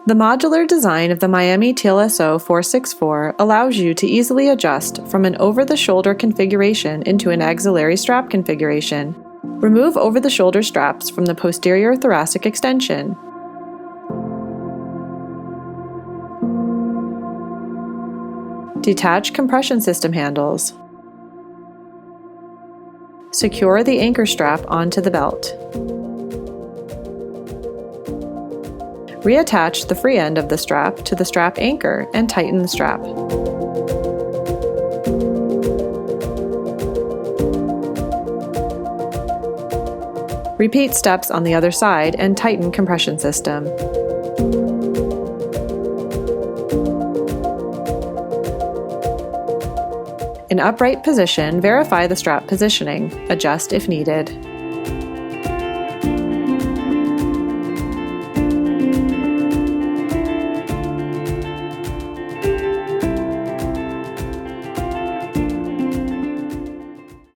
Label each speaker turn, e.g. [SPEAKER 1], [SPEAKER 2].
[SPEAKER 1] The modular design of the Miami TLSO 464 allows you to easily adjust from an over-the-shoulder configuration into an axillary strap configuration. Remove over-the-shoulder straps from the posterior thoracic extension. Detach compression system handles. Secure the anchor strap onto the belt. Reattach the free end of the strap to the strap anchor and tighten the strap. Repeat steps on the other side and tighten compression system. In upright position, verify the strap positioning. Adjust if needed.